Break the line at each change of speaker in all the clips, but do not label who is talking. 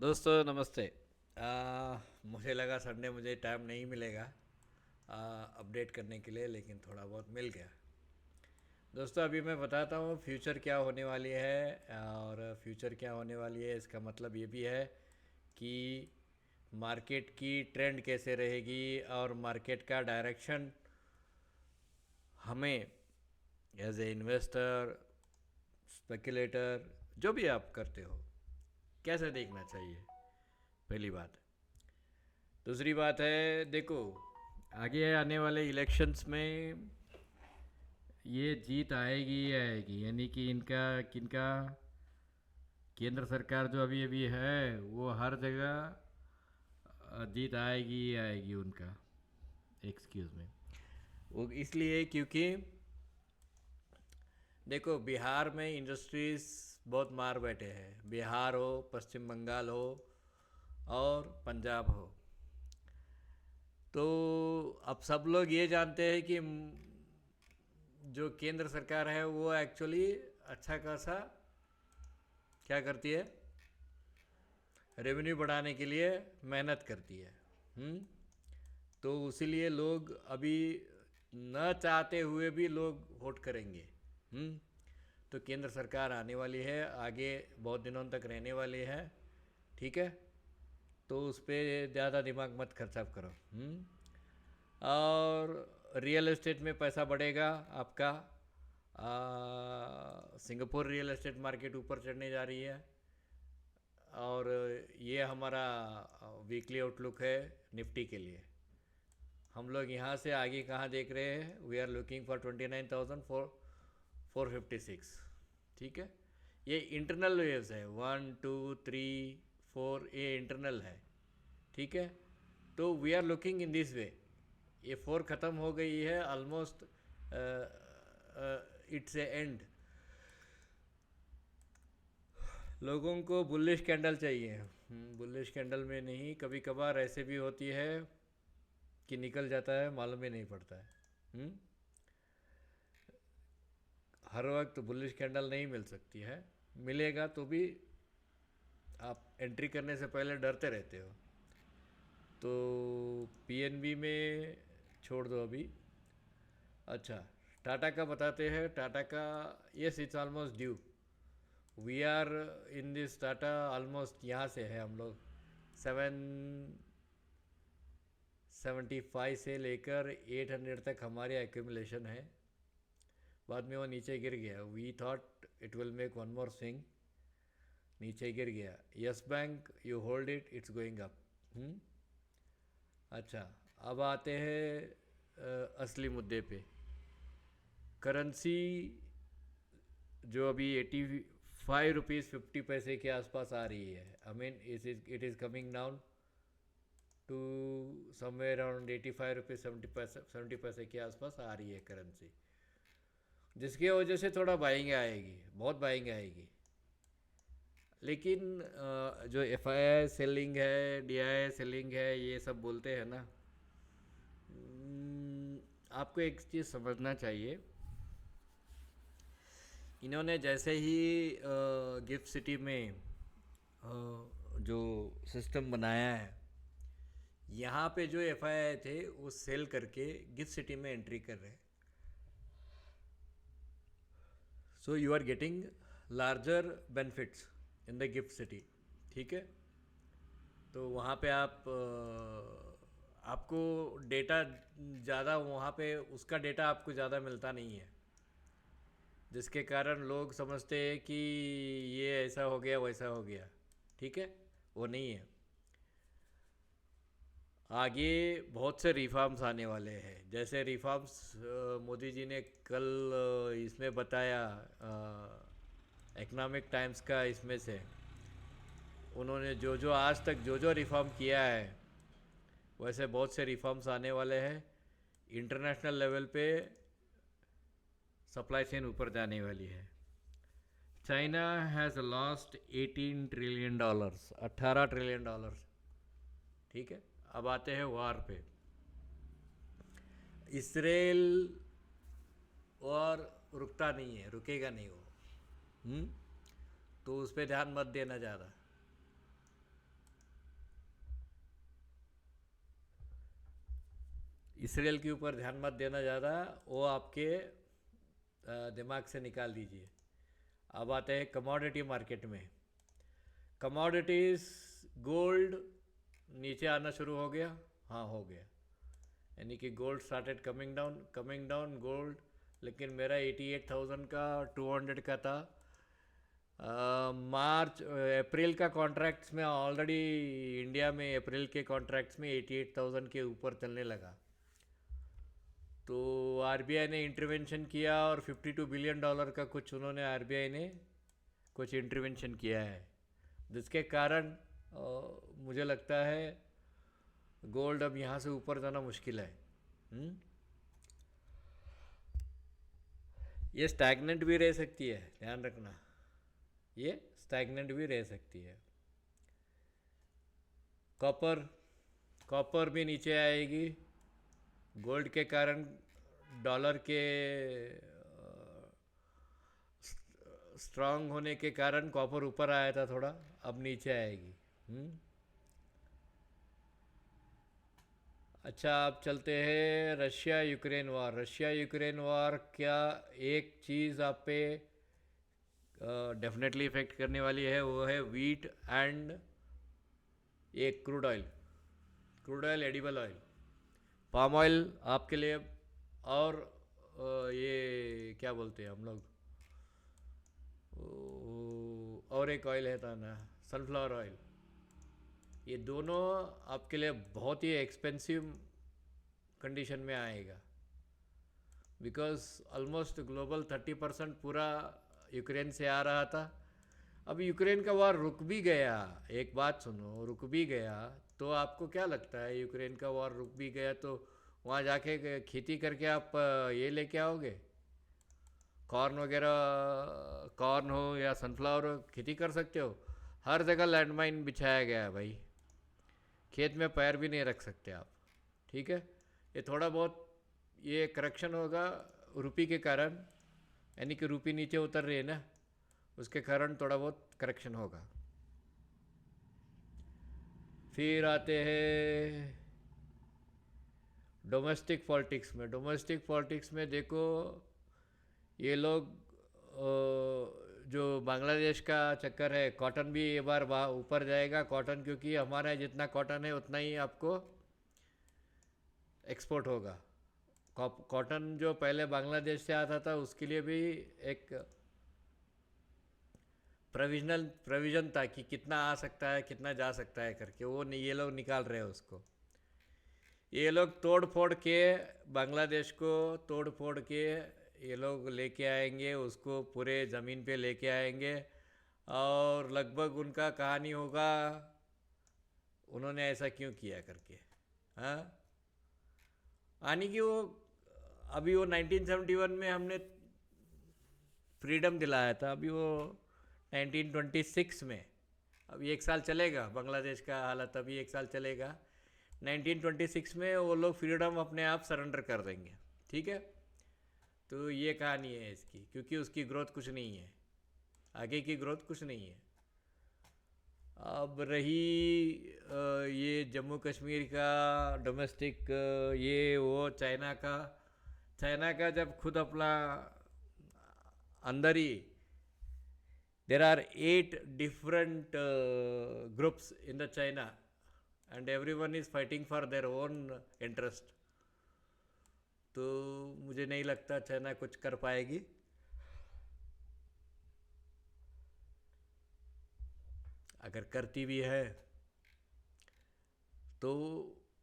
दोस्तों नमस्ते। मुझे लगा संडे मुझे टाइम नहीं मिलेगा अपडेट करने के लिए, लेकिन थोड़ा बहुत मिल गया। दोस्तों अभी मैं बताता हूँ फ्यूचर क्या होने वाली है। और फ्यूचर क्या होने वाली है इसका मतलब ये भी है कि मार्केट की ट्रेंड कैसे रहेगी और मार्केट का डायरेक्शन हमें एज ए इन्वेस्टर, स्पेकुलेटर, जो भी आप करते हो, कैसे देखना चाहिए, पहली बात। दूसरी बात है, देखो आगे आने वाले इलेक्शंस में ये जीत आएगी ही आएगी, यानी कि इनका किनका केंद्र सरकार जो अभी अभी है वो हर जगह जीत आएगी ही आएगी उनका। एक्सक्यूज़ में, वो इसलिए क्योंकि देखो बिहार में इंडस्ट्रीज बहुत मार बैठे हैं। बिहार हो, पश्चिम बंगाल हो और पंजाब हो। तो अब सब लोग ये जानते हैं कि जो केंद्र सरकार है वो एक्चुअली अच्छा खासा क्या करती है, रेवेन्यू बढ़ाने के लिए मेहनत करती है। हम्म। तो इसीलिए लोग अभी न चाहते हुए भी लोग वोट करेंगे। हम्म। तो केंद्र सरकार आने वाली है, आगे बहुत दिनों तक रहने वाली है। ठीक है। तो उस पर ज़्यादा दिमाग मत खर्चा करो। और रियल एस्टेट में पैसा बढ़ेगा आपका। सिंगापुर रियल एस्टेट मार्केट ऊपर चढ़ने जा रही है। और ये हमारा वीकली आउटलुक है निफ्टी के लिए। हम लोग यहाँ से आगे कहाँ देख रहे हैं, वी आर लुकिंग फॉर 29,456। ठीक है। ये इंटरनल वेव्स है, 1 2 3 4, ये इंटरनल है। ठीक है। तो we are looking in this way. ये 4 ख़त्म हो गई है ऑलमोस्ट, इट्स ए एंड। लोगों को बुलिश कैंडल चाहिए। बुलिश कैंडल में नहीं, कभी कभार ऐसे भी होती है कि निकल जाता है, मालूम ही नहीं पड़ता है। हम्म। हर वक्त बुलिश कैंडल नहीं मिल सकती है। मिलेगा तो भी आप एंट्री करने से पहले डरते रहते हो। तो पीएनबी में छोड़ दो अभी। अच्छा, टाटा का बताते हैं। टाटा का, yes it's almost due. We are in this Tata almost, यहाँ से है हम लोग 775 से लेकर 800 तक हमारे एक्यूमुलेशन है। बाद में वो नीचे गिर गया। We thought it will make one more swing, नीचे गिर गया। Yes bank, you hold it, it's going up. अच्छा, अब आते हैं असली मुद्दे पे। करेंसी जो अभी 85 रुपीज़ 50 पैसे के आसपास आ रही है। I mean it is coming down to somewhere around 85 rupees 70 पैसे के आसपास आ रही है करेंसी, जिसकी वजह से थोड़ा बाइंग आएगी, बहुत बाइंग आएगी। लेकिन जो एफ आई आई सेलिंग है, डी आई सेलिंग है, ये सब बोलते हैं ना, आपको एक चीज़ समझना चाहिए। इन्होंने जैसे ही गिफ्ट सिटी में जो सिस्टम बनाया है, यहाँ पे जो एफ आई आई थे वो सेल करके गिफ्ट सिटी में एंट्री कर रहे हैं। So you are getting larger benefits in the GIFT City. ठीक है। तो वहाँ पे आपको डेटा ज़्यादा, वहाँ पे उसका डेटा आपको ज़्यादा मिलता नहीं है, जिसके कारण लोग समझते हैं कि ये ऐसा हो गया वैसा हो गया। ठीक है। वो नहीं है। आगे बहुत से रिफॉर्म्स आने वाले हैं। जैसे रिफॉर्म्स मोदी जी ने कल इसमें बताया, इकोनॉमिक टाइम्स का, इसमें से उन्होंने जो जो आज तक जो जो रिफॉर्म किया है, वैसे बहुत से रिफॉर्म्स आने वाले हैं। इंटरनेशनल लेवल पे सप्लाई चेन ऊपर जाने वाली है। China has lost $18 trillion, $18 trillion. ठीक है। अब आते हैं वार पे। इसराइल और रुकता नहीं है, रुकेगा नहीं वो। हम्म। तो उस पर ध्यान मत देना ज़्यादा। इसराइल के ऊपर ध्यान मत देना ज़्यादा, वो आपके दिमाग से निकाल दीजिए। अब आते हैं कमोडिटी मार्केट में। कमोडिटीज़, गोल्ड नीचे आना शुरू हो गया, हाँ हो गया, यानी कि gold started coming down gold. लेकिन मेरा 88,000 का 200 का था। मार्च अप्रैल का कॉन्ट्रैक्ट्स में ऑलरेडी इंडिया में अप्रैल के कॉन्ट्रैक्ट्स में 88,000 के ऊपर चलने लगा। तो आरबीआई ने इंटरवेंशन किया और $52 बिलियन का कुछ उन्होंने आरबीआई ने कुछ इंटरवेंशन किया है, जिसके कारण मुझे लगता है गोल्ड अब यहाँ से ऊपर जाना मुश्किल है। ये स्टैग्नेंट भी रह सकती है, ध्यान रखना, ये स्टैग्नेंट भी रह सकती है। कॉपर, कॉपर भी नीचे आएगी गोल्ड के कारण। डॉलर के स्ट्रांग होने के कारण कॉपर ऊपर आया था थोड़ा, अब नीचे आएगी। अच्छा, आप चलते हैं रशिया यूक्रेन वार। रशिया यूक्रेन वार क्या एक चीज़ आप पे डेफिनेटली इफेक्ट करने वाली है, वो है वीट एंड एक crude oil, edible oil, palm oil आपके लिए। और ये क्या बोलते हैं हम लोग, और एक ऑयल है था ना, सनफ्लावर ऑयल। ये दोनों आपके लिए बहुत ही एक्सपेंसिव कंडीशन में आएगा, बिकॉज ऑलमोस्ट ग्लोबल 30% पूरा यूक्रेन से आ रहा था। अब यूक्रेन का वार रुक भी गया, एक बात सुनो, रुक भी गया तो आपको क्या लगता है, यूक्रेन का वार रुक भी गया तो वहाँ जाके खेती करके आप ये लेके आओगे, कॉर्न वगैरह, कॉर्न हो या सनफ्लावर हो, खेती कर सकते हो? हर जगह लैंडमाइन बिछाया गया है भाई, खेत में पैर भी नहीं रख सकते आप। ठीक है, ये थोड़ा बहुत ये करेक्शन होगा रुपी के कारण, यानी कि रुपी नीचे उतर रही है ना, उसके कारण थोड़ा बहुत करेक्शन होगा। फिर आते हैं डोमेस्टिक पॉलिटिक्स में। डोमेस्टिक पॉलिटिक्स में देखो, ये लोग जो बांग्लादेश का चक्कर है, कॉटन भी ये बार ऊपर जाएगा कॉटन, क्योंकि हमारा जितना कॉटन है उतना ही आपको एक्सपोर्ट होगा। कॉटन जो पहले बांग्लादेश से आता था उसके लिए भी एक प्रोविज़न था कि कितना आ सकता है कितना जा सकता है करके, वो नहीं, ये लोग निकाल रहे हैं उसको। ये लोग तोड़ फोड़ के, बांग्लादेश को तोड़ फोड़ के ये लोग लेके आएंगे, उसको पूरे ज़मीन पे लेके आएंगे, और लगभग उनका कहानी होगा उन्होंने ऐसा क्यों किया करके। हाँ, यानी कि वो अभी वो 1971 में हमने फ्रीडम दिलाया था, अभी वो 1926 में, अभी एक साल चलेगा बांग्लादेश का हालत, अभी एक साल चलेगा। 1926 में वो लोग फ्रीडम अपने आप सरेंडर कर देंगे। ठीक है, तो ये कहानी है इसकी, क्योंकि उसकी ग्रोथ कुछ नहीं है, आगे की ग्रोथ कुछ नहीं है। अब रही ये जम्मू कश्मीर का डोमेस्टिक, ये वो चाइना का जब खुद अपना अंदर ही, there are 8 different groups in the China and everyone is fighting for their own interest, तो मुझे नहीं लगता चाइना कुछ कर पाएगी। अगर करती भी है तो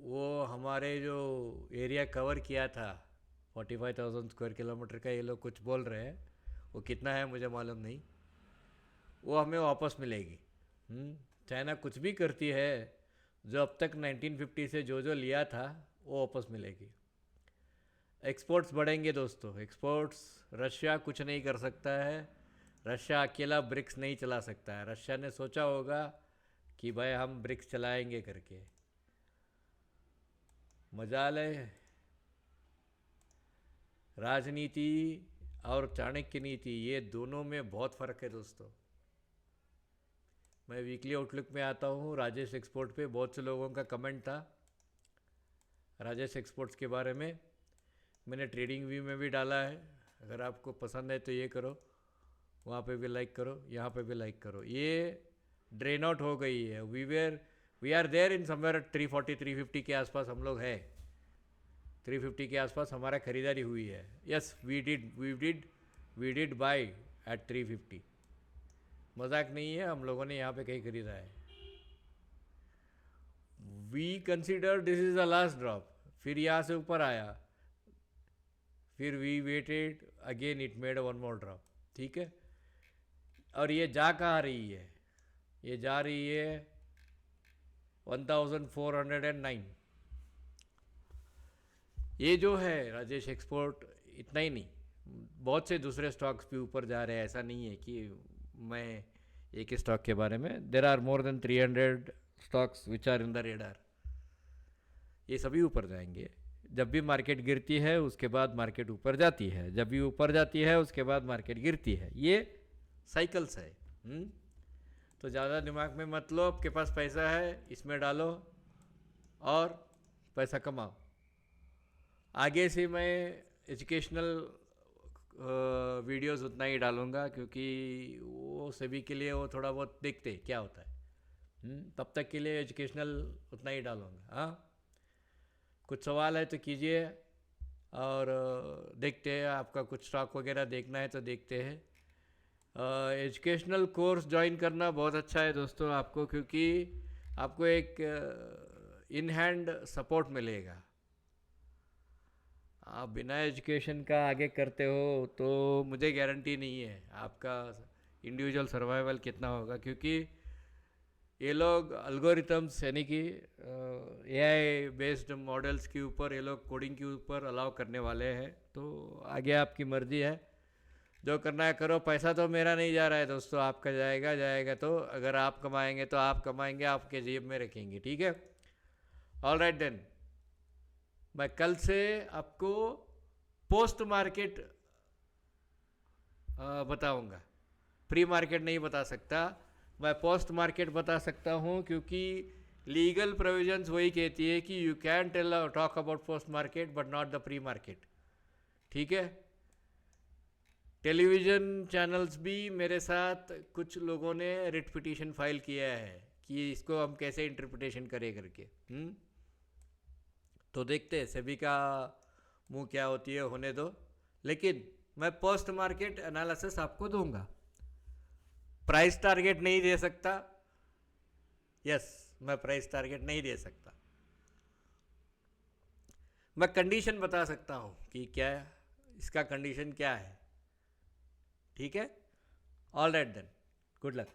वो हमारे जो एरिया कवर किया था 45,000 स्क्वायर किलोमीटर का, ये लोग कुछ बोल रहे हैं, वो कितना है मुझे मालूम नहीं, वो हमें वापस मिलेगी। चाइना कुछ भी करती है, जो अब तक 1950 से जो जो लिया था वो वापस मिलेगी। एक्सपोर्ट्स बढ़ेंगे दोस्तों, एक्सपोर्ट्स। रशिया कुछ नहीं कर सकता है, रशिया अकेला ब्रिक्स नहीं चला सकता है। रशिया ने सोचा होगा कि भाई हम ब्रिक्स चलाएंगे करके, मजाल है। राजनीति और चाणक्य नीति, ये दोनों में बहुत फ़र्क है दोस्तों। मैं वीकली आउटलुक में आता हूँ राजेश एक्सपोर्ट पे, बहुत से लोगों का कमेंट था, राजेश एक्सपोर्ट्स के बारे में। मैंने ट्रेडिंग व्यू में भी डाला है, अगर आपको पसंद है तो ये करो, वहाँ पे भी लाइक करो, यहाँ पे भी लाइक करो। ये ड्रेन आउट हो गई है। We are there in somewhere 340 350 के आसपास हम लोग है। 350 के आसपास हमारा खरीदारी हुई है। Yes, we did buy at 350। मजाक नहीं है, हम लोगों ने यहाँ पे कहीं खरीदा है। We consider this is the last drop, फिर यहाँ से ऊपर आया, फिर we waited again, it made one more drop. ठीक है, और ये जा कहाँ रही है? ये जा रही है 1409। ये जो है राजेश एक्सपोर्ट, इतना ही नहीं, बहुत से दूसरे स्टॉक्स भी ऊपर जा रहे हैं। ऐसा नहीं है कि मैं एक ही स्टॉक के बारे में, there are more than 300 stocks which are in the radar. ये सभी ऊपर जाएंगे। जब भी मार्केट गिरती है उसके बाद मार्केट ऊपर जाती है, जब भी ऊपर जाती है उसके बाद मार्केट गिरती है। ये साइकिल्स है। तो ज़्यादा दिमाग में मत लो, आपके पास पैसा है इसमें डालो और पैसा कमाओ। आगे से मैं एजुकेशनल वीडियोस उतना ही डालूँगा, क्योंकि वो सभी के लिए वो थोड़ा बहुत देखते क्या होता है। तब तक के लिए एजुकेशनल उतना ही डालूँगा। हाँ, कुछ सवाल है तो कीजिए, और देखते हैं। आपका कुछ स्टॉक वगैरह देखना है तो देखते हैं। एजुकेशनल कोर्स ज्वाइन करना बहुत अच्छा है दोस्तों आपको, क्योंकि आपको एक इन हैंड सपोर्ट मिलेगा। आप बिना एजुकेशन का आगे करते हो तो मुझे गारंटी नहीं है आपका इंडिविजुअल सर्वाइवल कितना होगा, क्योंकि ये लोग अल्गोरिथम्स यानी कि एआई बेस्ड मॉडल्स के ऊपर, ये लोग कोडिंग के ऊपर अलाउ करने वाले हैं। तो आगे आपकी मर्जी है, जो करना है करो। पैसा तो मेरा नहीं जा रहा है दोस्तों, आपका जाएगा। तो अगर आप कमाएंगे तो आप कमाएंगे, आपके जेब में रखेंगे। ठीक है, ऑल राइट देन। मैं कल से आपको पोस्ट मार्केट बताऊंगा, प्री मार्केट नहीं बता सकता। मैं पोस्ट मार्केट बता सकता हूं, क्योंकि लीगल प्रोविजंस वही कहती है कि you can talk about post market but not the pre market. ठीक है, टेलीविज़न चैनल्स भी मेरे साथ कुछ लोगों ने रिट पिटीशन फाइल किया है कि इसको हम कैसे इंटरप्रिटेशन करें करके। तो देखते हैं सभी का मुंह क्या होती है, होने दो। लेकिन मैं पोस्ट मार्केट एनालिसिस आपको दूंगा, प्राइस टारगेट नहीं दे सकता। यस, मैं प्राइस टारगेट नहीं दे सकता। मैं कंडीशन बता सकता हूं कि क्या है, इसका कंडीशन क्या है। ठीक है, all right then, good luck.